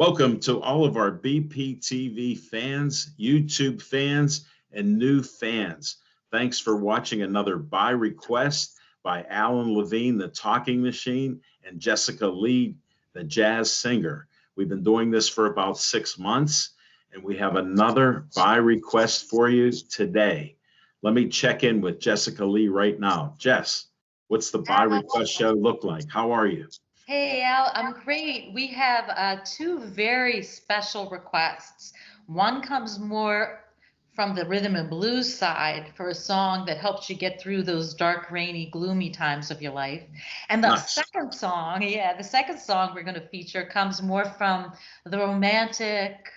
Welcome to all of our BPTV fans, YouTube fans, and new fans. Thanks for watching another By Request by Alan Levine, the Talking Machine, and Jessica Lee, the jazz singer. We've been doing this for about 6 months, and we have another By Request for you today. Let me check in with Jessica Lee right now. Jess, what's the By Request show look like? How are you? Hey, Al, I'm great. We have two very special requests. One comes more from the rhythm and blues side for a song that helps you get through those dark, rainy, gloomy times of your life. And the Nice. second song we're going to feature comes more from the romantic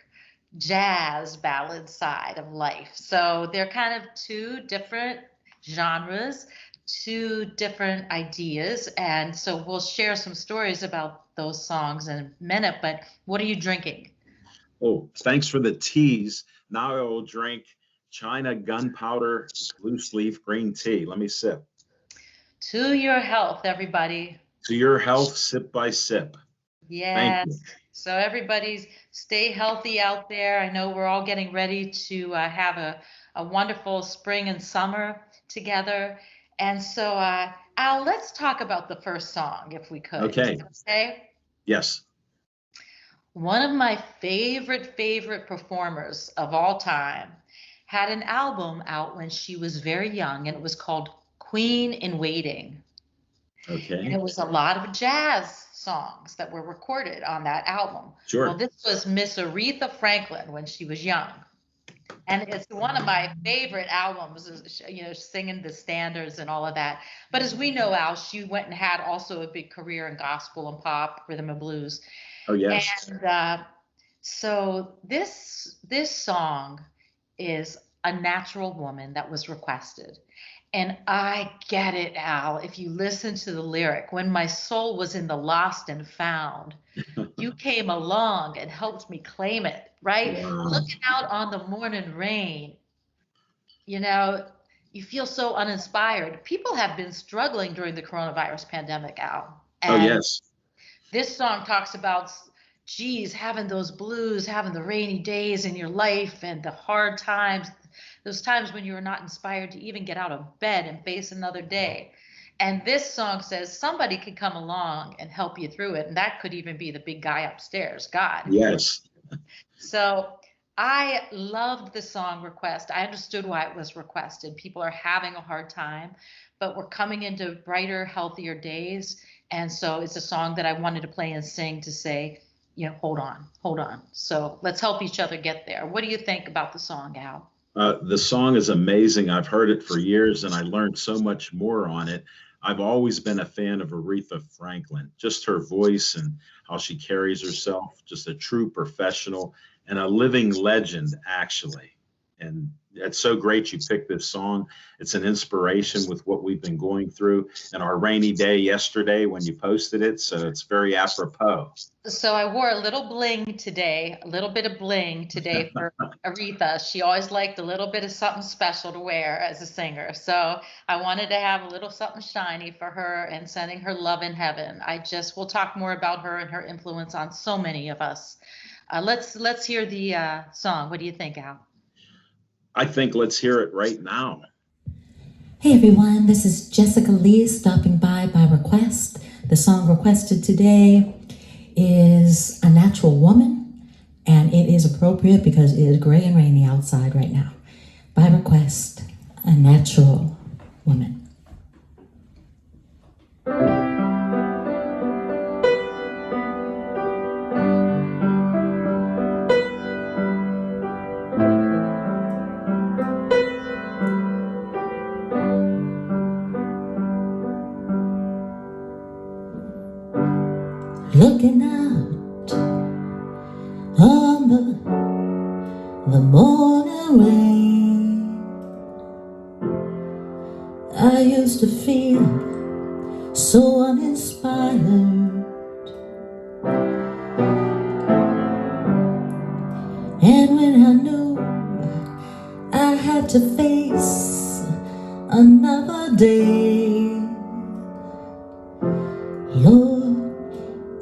jazz ballad side of life. So they're kind of two different genres, two different ideas. And so we'll share some stories about those songs in a minute. But what are you drinking? Oh, thanks for the tease. Now I will drink China Gunpowder Loose Leaf Green Tea. Let me sip. To your health, everybody. To your health, sip by sip. Thank Yes. you. So everybody's stay healthy out there. I know we're all getting ready to have a wonderful spring and summer together. And so, Al, let's talk about the first song, if we could. Okay. Okay. Yes. One of my favorite performers of all time had an album out when she was very young, and it was called Queen in Waiting. And Okay. it was a lot of jazz songs that were recorded on that album. Sure. Well, this was Miss Aretha Franklin when she was young. And it's one of my favorite albums, singing the standards and all of that. But as we know, Al, she went and had also a big career in gospel and pop, rhythm and blues. Oh, yes. And so this song is A Natural Woman that was requested. And I get it, Al. If you listen to the lyric, when my soul was in the lost and found, you came along and helped me claim it, right? Wow. Looking out on the morning rain, you feel so uninspired. People have been struggling during the coronavirus pandemic, Al. Oh, And yes. this song talks about, geez, having those blues, having the rainy days in your life and the hard times, those times when you were not inspired to even get out of bed and face another day. And this song says somebody could come along and help you through it. And that could even be the big guy upstairs, God. Yes. So I loved the song request. I understood why it was requested. People are having a hard time, but we're coming into brighter, healthier days. And so it's a song that I wanted to play and sing to say, hold on, hold on. So let's help each other get there. What do you think about the song, Al? The song is amazing. I've heard it for years and I learned so much more on it. I've always been a fan of Aretha Franklin, just her voice and how she carries herself, just a true professional and a living legend, actually. And it's so great you picked this song. It's an inspiration with what we've been going through and our rainy day yesterday when you posted it. So it's very apropos. So I wore a little bling today, a little bit of bling today for Aretha. She always liked a little bit of something special to wear as a singer. So I wanted to have a little something shiny for her and sending her love in heaven. We'll talk more about her and her influence on so many of us. Let's hear the song. What do you think, Al? I think let's hear it right now. Hey everyone, this is Jessica Lee stopping by request. The song requested today is A Natural Woman, and it is appropriate because it is gray and rainy outside right now. By request, A Natural Woman. Looking out on the morning rain, I used to feel so uninspired, and when I knew I had to face another day, Lord,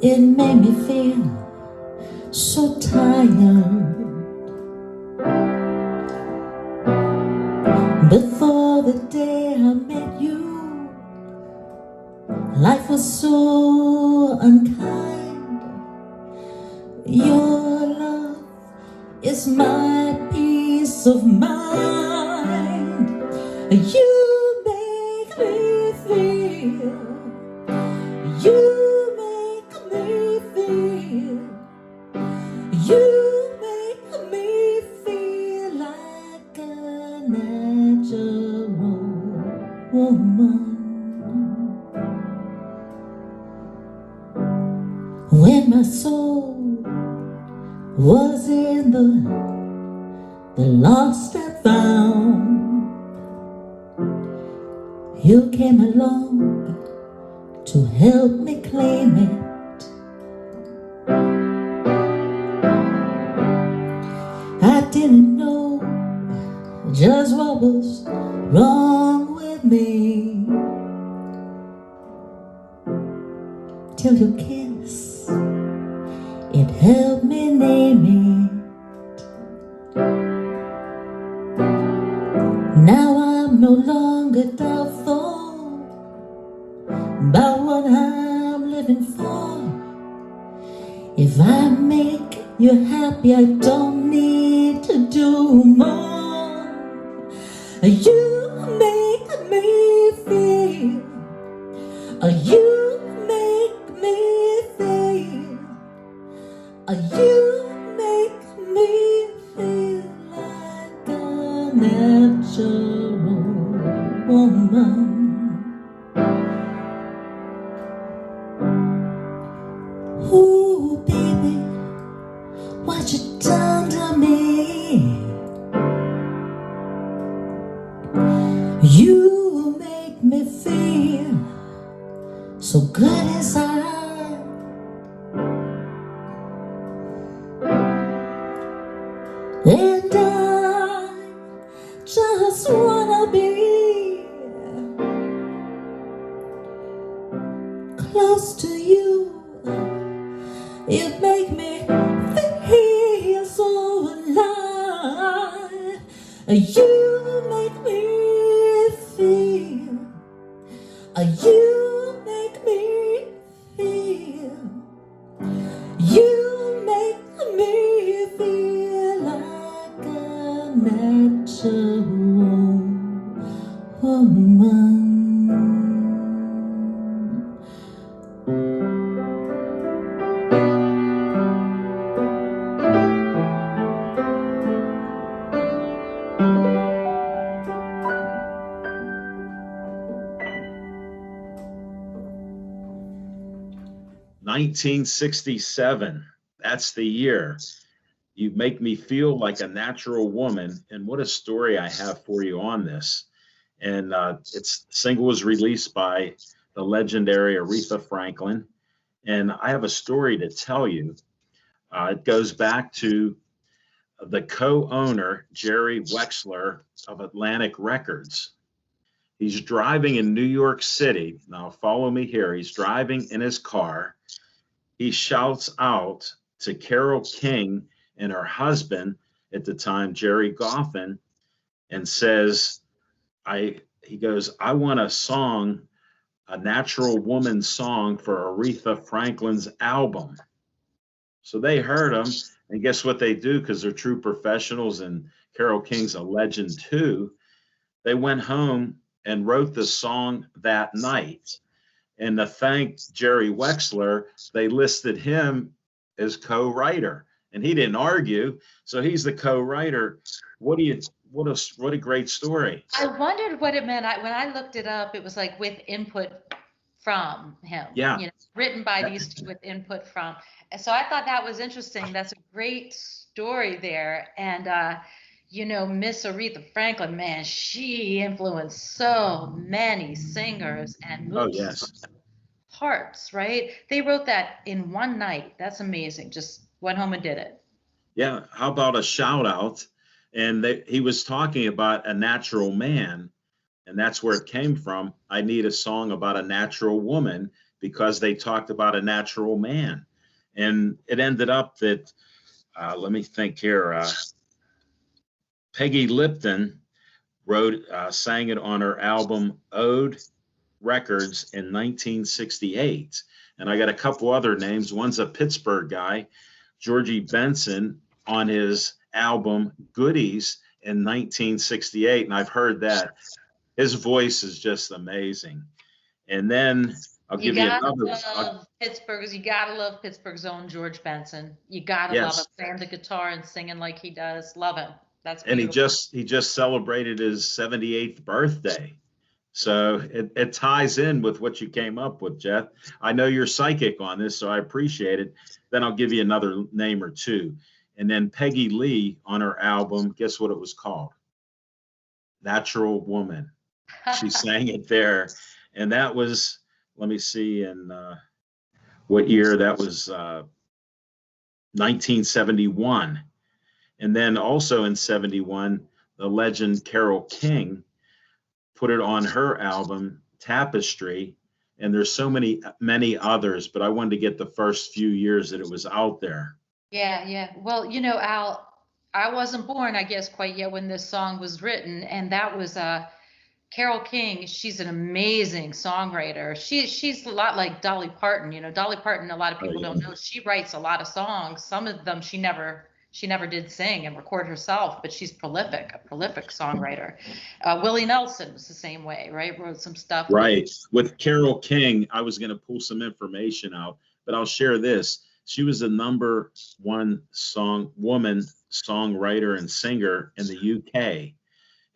it made me feel so tired. Before the day I met you, life was so unkind. Your love is my peace of mind. You make me feel, you make me feel, you make me feel like a natural woman. When my soul was in the lost and found, you came along to help me claim it. I didn't know just what was wrong with me till your kiss, it helped me name it. Now I'm no longer doubtful about what I'm living for. If I make you happy, I don't need to do more. You make me feel, you make me feel, you make me feel like a natural woman. Ooh, baby, what you done to me? You make me feel so good inside. And I just wanna be close to you. You make me feel so alive. You make me feel, you make me feel, you make me feel like a natural woman. 1967. That's the year. You make me feel like a natural woman. And what a story I have for you on this. And its single was released by the legendary Aretha Franklin. And I have a story to tell you. It goes back to the co-owner, Jerry Wexler of Atlantic Records. He's driving in New York City. Now, follow me here. He's driving in his car. He shouts out to Carole King and her husband at the time, Jerry Goffin, and says, he goes, I want a song, a natural woman song for Aretha Franklin's album. So they heard him, and guess what they do? Because they're true professionals, and Carole King's a legend too. They went home and wrote the song that night. And to thank Jerry Wexler, they listed him as co-writer, and he didn't argue. So he's the co-writer. What a great story. I wondered what it meant. When I looked it up, it was like with input from him. Yeah. You know, written by these two with input from. And so I thought that was interesting. That's a great story there. And you know, Miss Aretha Franklin, man, she influenced so many singers and moved hearts, right? They wrote that in one night. That's amazing. Just went home and did it. Yeah. How about a shout out? And he was talking about a natural man, and that's where it came from. I need a song about a natural woman, because they talked about a natural man. And it ended up that, let me think here, Peggy Lipton sang it on her album Ode Records in 1968. And I got a couple other names. One's a Pittsburgh guy, Georgie Benson, on his album Goodies in 1968. And I've heard that. His voice is just amazing. And then I'll give you another. You gotta love Pittsburgh's own George Benson. You gotta love him playing the guitar and singing like he does. Love him. That's beautiful. And he just celebrated his 78th birthday. So it ties in with what you came up with, Jeff. I know you're psychic on this, so I appreciate it. Then I'll give you another name or two. And then Peggy Lee on her album, guess what it was called? Natural Woman. She sang it there. And that was, let me see, in what year? That was 1971. And then also in 71, the legend Carole King put it on her album Tapestry. And there's so many others, but I wanted to get the first few years that it was out there. Yeah. Well, Al, I wasn't born, I guess, quite yet when this song was written, and that was Carole King. She's an amazing songwriter. She's a lot like Dolly Parton. Dolly Parton, a lot of people don't know. She writes a lot of songs. Some of them she never did sing and record herself, but she's a prolific songwriter. Willie Nelson was the same way, right? Wrote some stuff. Right. With Carole King, I was going to pull some information out, but I'll share this. She was the #1 woman songwriter and singer in the UK.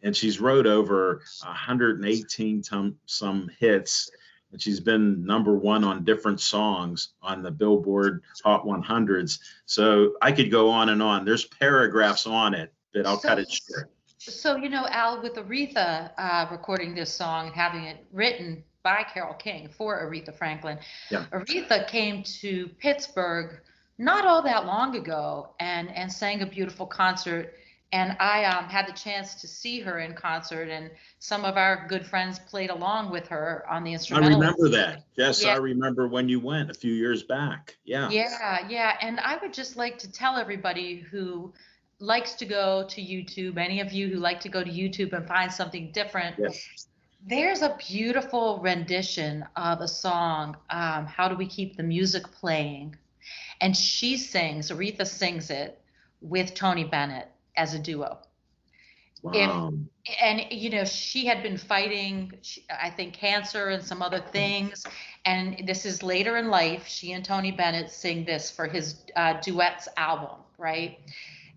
And she's wrote over 118 some hits. And she's been #1 on different songs on the Billboard Hot 100s. So I could go on and on. There's paragraphs on it, but I'll cut it short. So, Al, with Aretha recording this song, having it written by Carole King for Aretha Franklin, Aretha came to Pittsburgh not all that long ago and sang a beautiful concert. And I had the chance to see her in concert, and some of our good friends played along with her on the instrumental. I remember that. Yes, yeah. I remember when you went a few years back. Yeah. Yeah. And I would just like to tell everybody who likes to go to YouTube, any of you who like to go to YouTube and find something different, there's a beautiful rendition of a song, How Do We Keep the Music Playing? And Aretha sings it with Tony Bennett as a duo. Wow. She had been fighting, I think, cancer and some other things. And this is later in life. She and Tony Bennett sing this for his duets album, right?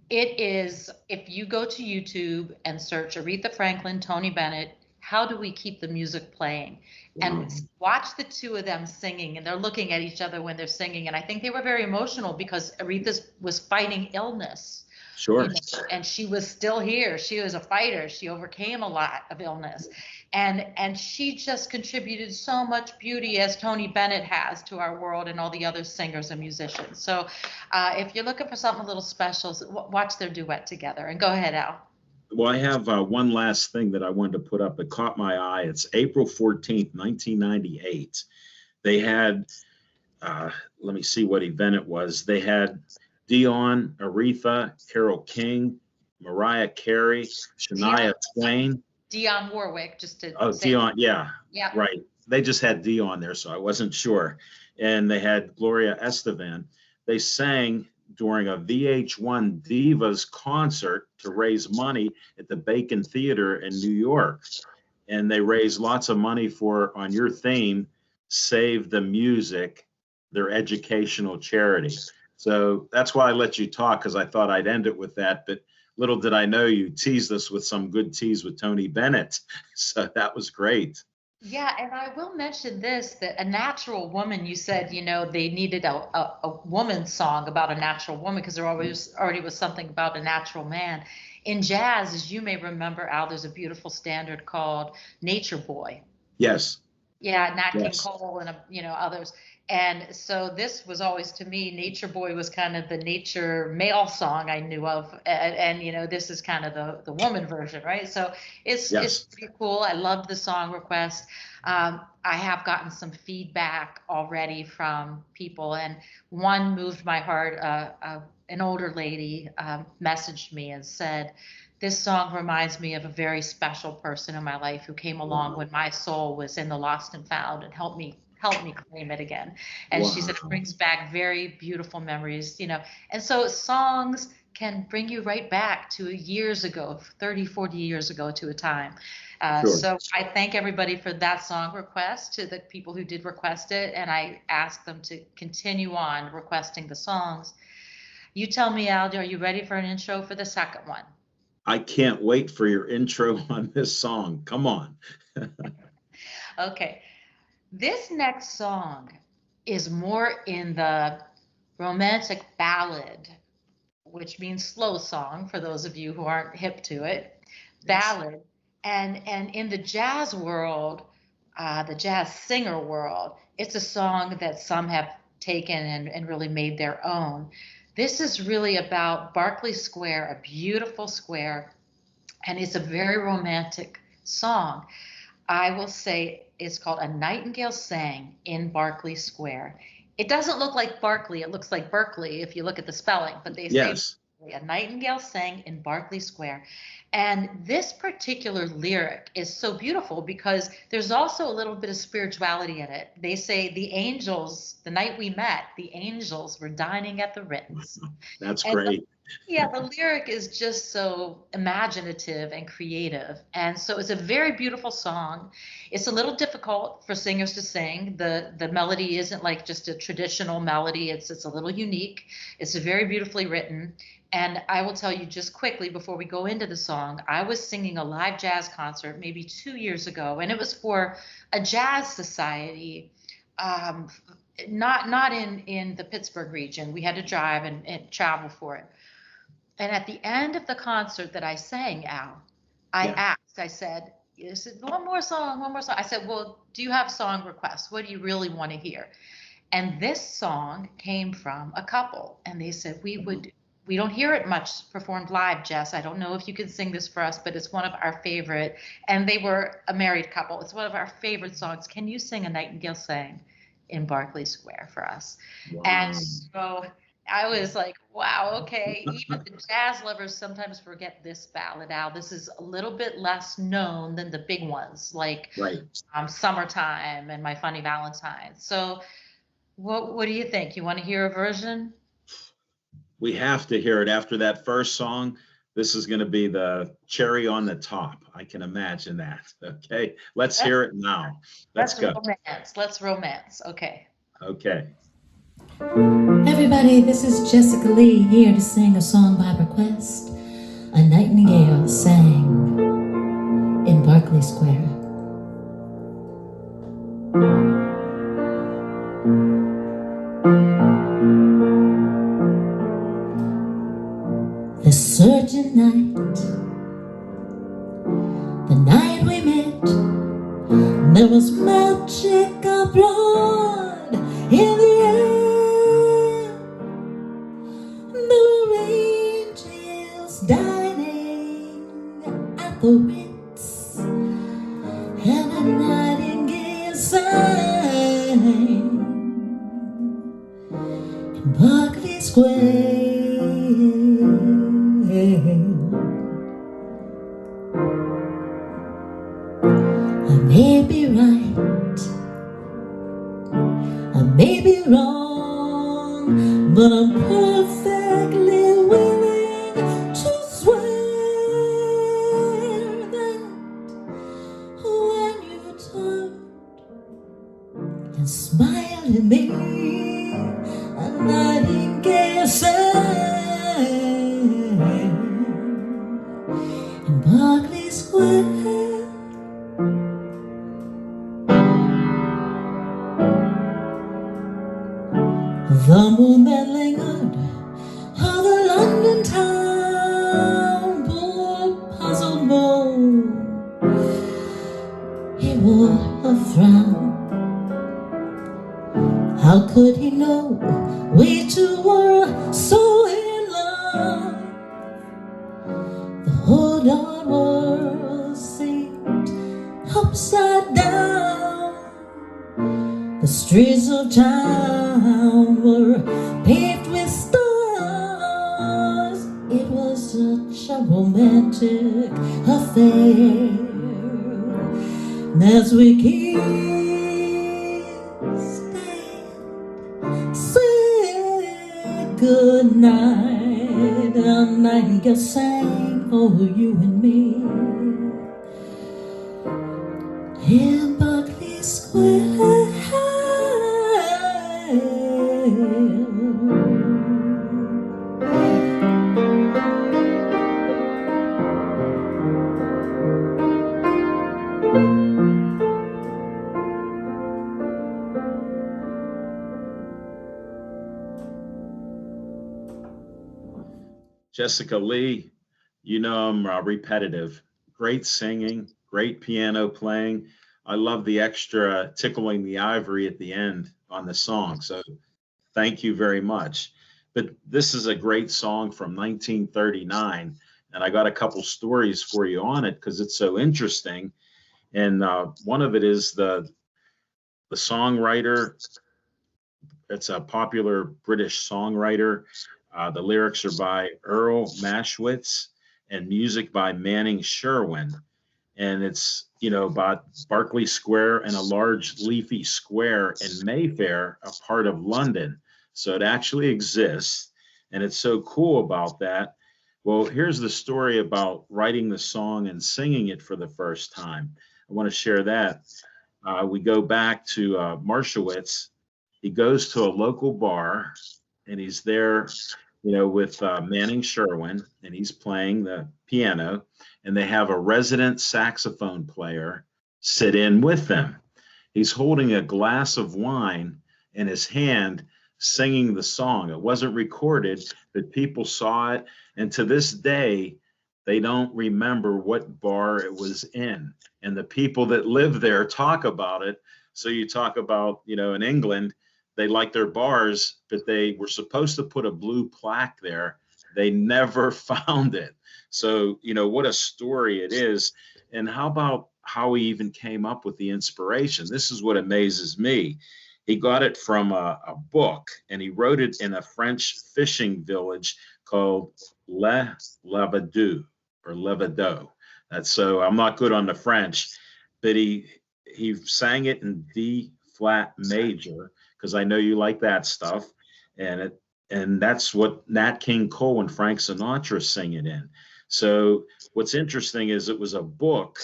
It is, if you go to YouTube and search Aretha Franklin, Tony Bennett, How Do We Keep the Music Playing? And watch the two of them singing, and they're looking at each other when they're singing. And I think they were very emotional because Aretha was fighting illness. Sure. And she was still here. She was a fighter. She overcame a lot of illness. And she just contributed so much beauty, as Tony Bennett has, to our world and all the other singers and musicians. So if you're looking for something a little special, watch their duet together. And go ahead, Al. Well, I have one last thing that I wanted to put up. It caught my eye. It's April 14th, 1998. They had, let me see what event it was. They had Dion, Aretha, Carole King, Mariah Carey, Shania Twain. Dionne Warwick, just to say. Dion, yeah, right. They just had Dion there, so I wasn't sure. And they had Gloria Estefan. They sang during a VH1 Divas concert to raise money at the Bacon Theater in New York. And they raised lots of money for, on your theme, Save the Music, their educational charity. So that's why I let you talk, because I thought I'd end it with that. But little did I know you teased us with some good teas with Tony Bennett. So that was great. Yeah, and I will mention this, that A Natural Woman, you said, they needed a woman's song about a natural woman because there already was something about a natural man. In jazz, as you may remember, Al, there's a beautiful standard called Nature Boy. Yes. Yeah, Nat King Cole and others. And so this was always, to me, Nature Boy was kind of the nature male song I knew of, and you know, this is kind of the woman version, right? So it's Yes. pretty cool. I love the song request. I have gotten some feedback already from people, and one moved my heart. An older lady messaged me and said, "This song reminds me of a very special person in my life who came along Wow. when my soul was in the lost and found and helped me claim it again." And she said it Wow. brings back very beautiful memories, you know. And so songs can bring you right back to years ago, 30, 40 years ago, to a time. Sure. So I thank everybody for that song request, to the people who did request it, and I ask them to continue on requesting the songs. You tell me, Al, are you ready for an intro for the second one? I can't wait for your intro on this song. Come on. Okay. This next song is more in the romantic ballad, which means slow song for those of you who aren't hip to it, ballad. And in the jazz world, the jazz singer world, it's a song that some have taken and really made their own. This is really about Berkeley Square, a beautiful square, and it's a very romantic song. I will say it's called A Nightingale Sang in Berkeley Square. It doesn't look like Barkley, it looks like Berkeley if you look at the spelling, but they say Yes. A Nightingale Sang in Berkeley Square. And this particular lyric is so beautiful because there's also a little bit of spirituality in it. They say the angels, the night we met, the angels were dining at the Ritz. That's And great. yeah, the lyric is just so imaginative and creative. And so it's a very beautiful song. It's a little difficult for singers to sing. The melody isn't like just a traditional melody. It's a little unique. It's very beautifully written. And I will tell you just quickly before we go into the song, I was singing a live jazz concert maybe 2 years ago, and it was for a jazz society, not in the Pittsburgh region. We had to drive and travel for it. And at the end of the concert that I sang, Al, I asked, I said, one more song, one more song. I said, well, do you have song requests? What do you really want to hear? And this song came from a couple, and they said, we don't hear it much performed live, Jess. I don't know if you could sing this for us, but it's one of our favorite. And they were a married couple. It's one of our favorite songs. Can you sing A Nightingale Sang in Berkeley Square for us? Wow. And so I was like, wow, okay. Even the jazz lovers sometimes forget this ballad, Al. This is a little bit less known than the big ones, like Right. Summertime and My Funny Valentine. So what do you think? You want to hear a version? We have to hear it after that first song. This is going to be the cherry on the top. I can imagine that. Okay. Let's hear it now. Let's go. Romance. Let's romance. Okay. Okay. Everybody, this is Jessica Lee here to sing a song by request. A Nightingale Sang in Berkeley Square. The certain night, the night we met, there was magic abroad in the air. There were angels dining at the Ritz, and a nightingale sang in Berkeley Square. I may be right, I may be wrong, but I'm perfectly willing to swear that when you turned and smiled at me, a nightingale sang in Berkeley Square. The moon that lingered could he know we two were so in love? The whole darn world seemed upside down. The streets of town were paved with stars. It was such a romantic affair. And as we kissed and said goodnight, a nightingale sang for you and me in Berkeley Square. Jessica Lee, you know I'm repetitive. Great singing, great piano playing. I love the extra tickling the ivory at the end on the song. So thank you very much. But this is a great song from 1939, and I got a couple stories for you on it because it's so interesting. And one of it is the songwriter. It's a popular British songwriter. The lyrics are by Earl Mashwitz and music by Manning Sherwin. And it's, about Berkeley Square and a large leafy square in Mayfair, a part of London. So it actually exists. And it's so cool about that. Well, here's the story about writing the song and singing it for the first time. I want to share that. We go back to Marshowitz. He goes to a local bar and he's there, with Manning Sherwin, and he's playing the piano, and they have a resident saxophone player sit in with them. He's holding a glass of wine in his hand, singing the song. It wasn't recorded, but people saw it, and to this day, they don't remember what bar it was in. And the people that live there talk about it. So you talk about, in England, they like their bars, but they were supposed to put a blue plaque there. They never found it. So, what a story it is. And how about how he even came up with the inspiration? This is what amazes me. He got it from a book, and he wrote it in a French fishing village called Le Lavadou or Levado. So I'm not good on the French, but he sang it in D flat major, because I know you like that stuff, and that's what Nat King Cole and Frank Sinatra sing it in. So what's interesting is it was a book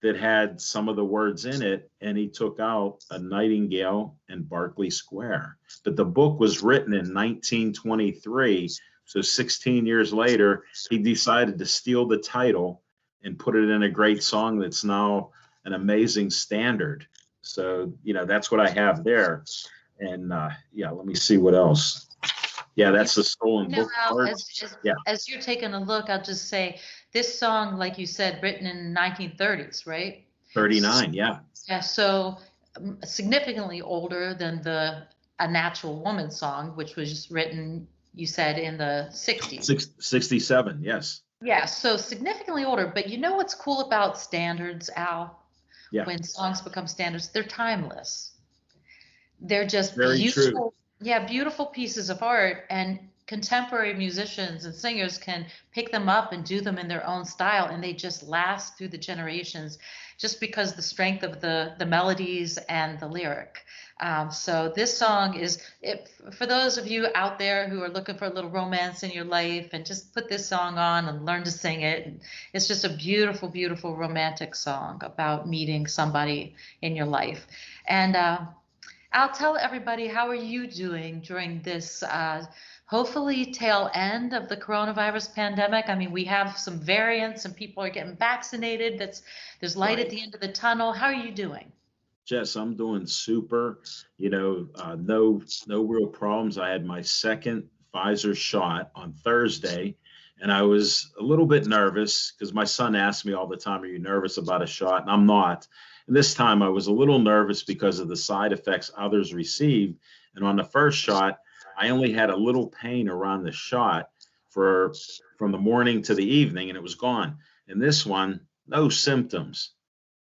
that had some of the words in it, and he took out a nightingale and Berkeley Square. But the book was written in 1923, so 16 years later, he decided to steal the title and put it in a great song that's now an amazing standard. So, that's what I have there. And let me see what else. Yeah, that's the stolen book part. As you're taking a look, I'll just say this song, like you said, written in 1930s, right? 39, yeah. Yeah, so significantly older than A Natural Woman song, which was written, you said, in the 60s. 67, yes. Yeah, so significantly older. But you know what's cool about standards, Al? Yeah. When songs become standards, they're timeless. They're just very beautiful, true. Yeah, beautiful pieces of art, and contemporary musicians and singers can pick them up and do them in their own style, and they just last through the generations, just because the strength of the melodies and the lyric. So this song is, for those of you out there who are looking for a little romance in your life, and just put this song on and learn to sing it. It's just a beautiful, beautiful romantic song about meeting somebody in your life. And I'll tell everybody, how are you doing during this hopefully tail end of the coronavirus pandemic? I mean, we have some variants and people are getting vaccinated. There's light Right at the end of the tunnel. How are you doing? Jess, I'm doing super, no real problems. I had my second Pfizer shot on Thursday, and I was a little bit nervous because my son asks me all the time, are you nervous about a shot? And I'm not. And this time I was a little nervous because of the side effects others received, And on the first shot, I only had a little pain around the shot from the morning to the evening, and it was gone. And this one, no symptoms,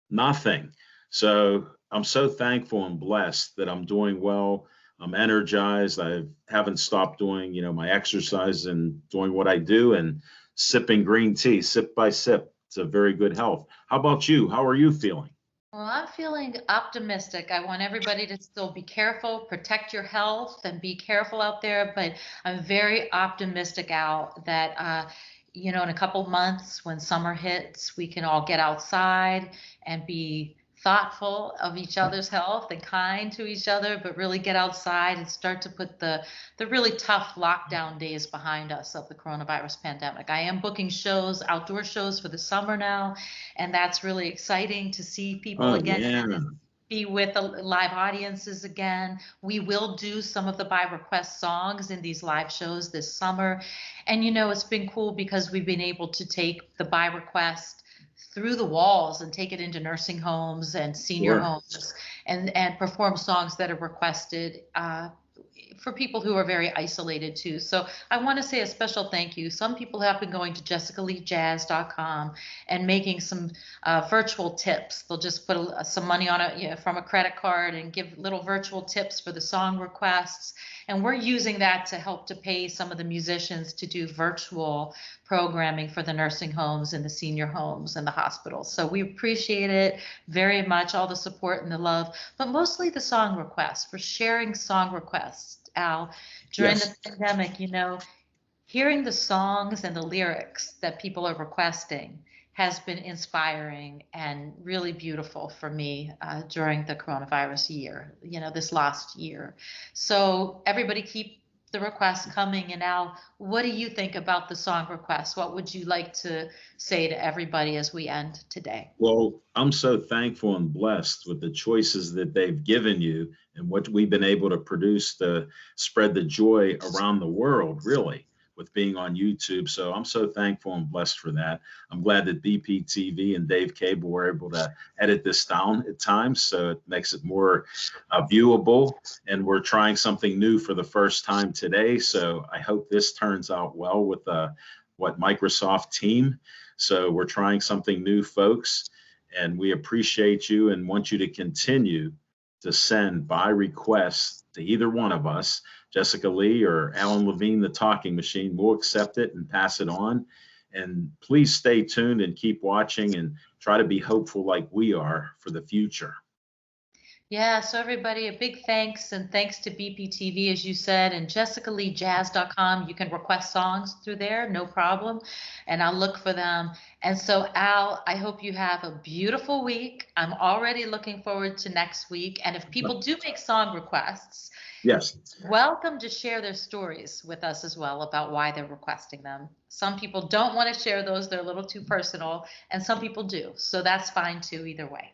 nothing. So I'm so thankful and blessed that I'm doing well. I'm energized. I haven't stopped doing, my exercise and doing what I do and sipping green tea, sip by sip. It's a very good health. How about you? How are you feeling? Well, I'm feeling optimistic. I want everybody to still be careful, protect your health, and be careful out there. But I'm very optimistic, Al, that in a couple months when summer hits, we can all get outside and be thoughtful of each other's health and kind to each other, but really get outside and start to put the really tough lockdown days behind us of the coronavirus pandemic. I am booking shows, outdoor shows for the summer now, and that's really exciting to see people Oh, again yeah. and be with the live audiences again. We will do some of the by request songs in these live shows this summer. And it's been cool because we've been able to take the by request through the walls and take it into nursing homes and senior Sure. homes and perform songs that are requested for people who are very isolated too. So I want to say a special thank you. Some people have been going to jessicaleejazz.com and making some virtual tips. They'll just put some money on it from a credit card and give little virtual tips for the song requests. And we're using that to help to pay some of the musicians to do virtual programming for the nursing homes and the senior homes and the hospitals. So we appreciate it very much, all the support and the love, but mostly the song requests, for sharing song requests, Al, during Yes. the pandemic, hearing the songs and the lyrics that people are requesting has been inspiring and really beautiful for me during the coronavirus year, this last year. So everybody keep the requests coming. And Al, what do you think about the song requests? What would you like to say to everybody as we end today? Well, I'm so thankful and blessed with the choices that they've given you and what we've been able to produce to spread the joy around the world, really, with being on YouTube. So I'm so thankful and blessed for that. I'm glad that BPTV and Dave Cable were able to edit this down at times, so it makes it more viewable. And we're trying something new for the first time today. So I hope this turns out well with Microsoft team. So we're trying something new, folks, and we appreciate you and want you to continue to send by request to either one of us, Jessica Lee or Alan Levine, the Talking Machine. We'll accept it and pass it on. And please stay tuned and keep watching and try to be hopeful like we are for the future. Yeah, so everybody, a big thanks, and thanks to BPTV, as you said, and jessicaleejazz.com. You can request songs through there, no problem, and I'll look for them. And so, Al, I hope you have a beautiful week. I'm already looking forward to next week. And if people do make song requests, yes, welcome to share their stories with us as well about why they're requesting them. Some people don't want to share those. They're a little too personal, and some people do. So that's fine too, either way.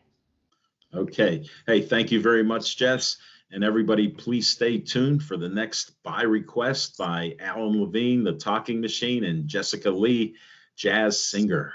Okay. Hey, thank you very much, Jess. And everybody, please stay tuned for the next by request by Alan Levine, the Talking Machine, and Jessica Lee, jazz singer.